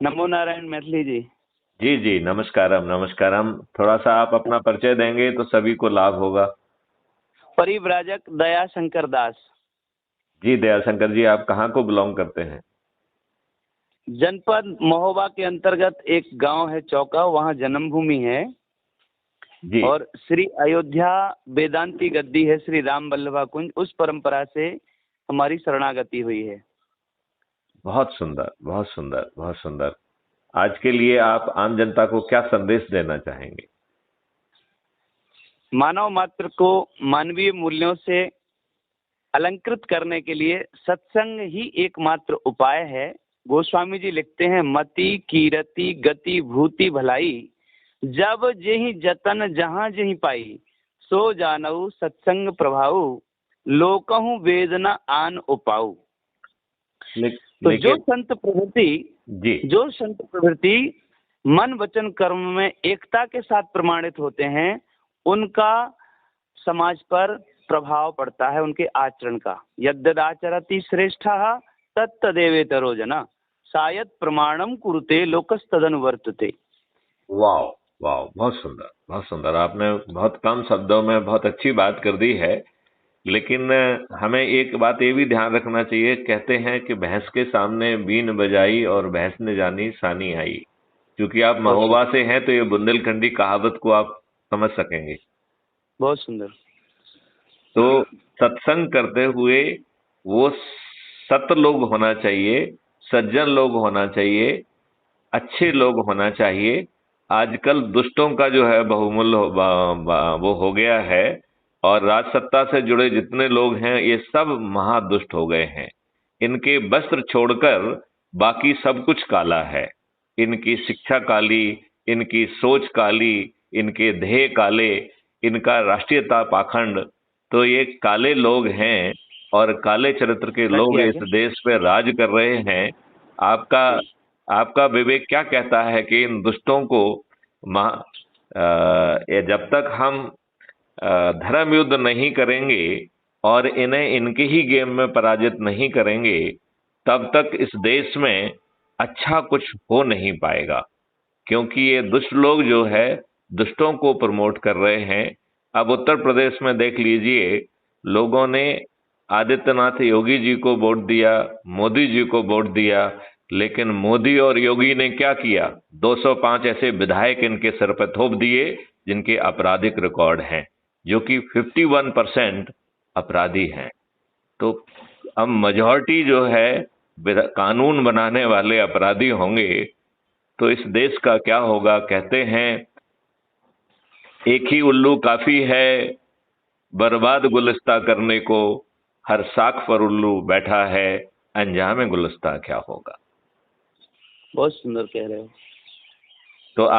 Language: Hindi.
नमो नारायण मैथिली जी। जी जी, नमस्कारम नमस्कारम। थोड़ा सा आप अपना परिचय देंगे तो सभी को लाभ होगा। परिव्राजक दया शंकर दास। जी दयाशंकर जी, आप कहाँ को बिलोंग करते हैं? जनपद महोबा के अंतर्गत एक गांव है चौका, वहाँ जन्मभूमि है। जी, और श्री अयोध्या वेदांती गद्दी है, श्री राम वल्लभा कुंज, उस परंपरा से हमारी शरणागति हुई है। बहुत सुंदर बहुत सुंदर बहुत सुंदर। आज के लिए आप आम जनता को क्या संदेश देना चाहेंगे? मानव मात्र को मानवीय मूल्यों से अलंकृत करने के लिए सत्संग ही एकमात्र उपाय है। गोस्वामी जी लिखते हैं, मति कीरति गति भूति भलाई, जब जेहि जतन जहाँ जेहि पाई, सो जानऊ सत्संग प्रभाऊ, लोकहु वेदना आन उपाऊ। ले, तो लेकिन जी जो संत प्रवृत्ति मन वचन कर्म में एकता के साथ प्रमाणित होते हैं, उनका समाज पर प्रभाव पड़ता है, उनके आचरण का। यद्यदाचरति श्रेष्ठः तत्तदेवेतरो जना, शायद प्रमाणम कुरुते लोकस्तदनुवर्तते। वाह वाह, बहुत सुंदर बहुत सुंदर। आपने बहुत कम शब्दों में बहुत अच्छी बात कर दी है। लेकिन हमें एक बात ये भी ध्यान रखना चाहिए, कहते हैं कि भैंस के सामने बीन बजाई और भैंस ने जानी सानी आई। क्योंकि आप बहुत महोबा से हैं तो ये बुंदेलखंडी कहावत को आप समझ सकेंगे। बहुत सुंदर। तो सत्संग करते हुए वो सत लोग होना चाहिए, सज्जन लोग होना चाहिए, अच्छे लोग होना चाहिए। आजकल दुष्टों का जो है बहुमूल्य वो हो गया है। और राजसत्ता से जुड़े जितने लोग हैं ये सब महादुष्ट हो गए हैं। इनके वस्त्र छोड़कर बाकी सब कुछ काला है। इनकी शिक्षा काली, इनकी सोच काली, इनके ध्येय काले, इनका राष्ट्रीयता पाखंड। तो ये काले लोग हैं और काले चरित्र के रख लोग दिया इस क्या? देश पे राज कर रहे हैं। आपका आपका विवेक क्या कहता है कि इन दुष्टों को ये जब तक हम धर्म युद्ध नहीं करेंगे और इन्हें इनके ही गेम में पराजित नहीं करेंगे, तब तक इस देश में अच्छा कुछ हो नहीं पाएगा। क्योंकि ये दुष्ट लोग जो है दुष्टों को प्रमोट कर रहे हैं। अब उत्तर प्रदेश में देख लीजिए, लोगों ने आदित्यनाथ योगी जी को वोट दिया, मोदी जी को वोट दिया, लेकिन मोदी और योगी ने क्या किया? 205 ऐसे विधायक इनके सर पर थोप दिए जिनके आपराधिक रिकॉर्ड हैं, जो कि 51% अपराधी हैं। तो अब मेजॉरिटी जो है कानून बनाने वाले अपराधी होंगे तो इस देश का क्या होगा? कहते हैं एक ही उल्लू काफी है बर्बाद गुलिस्ता करने को, हर साख पर उल्लू बैठा है, अंजाम गुलिस्ता क्या होगा? बहुत सुंदर कह रहे हो। तो आप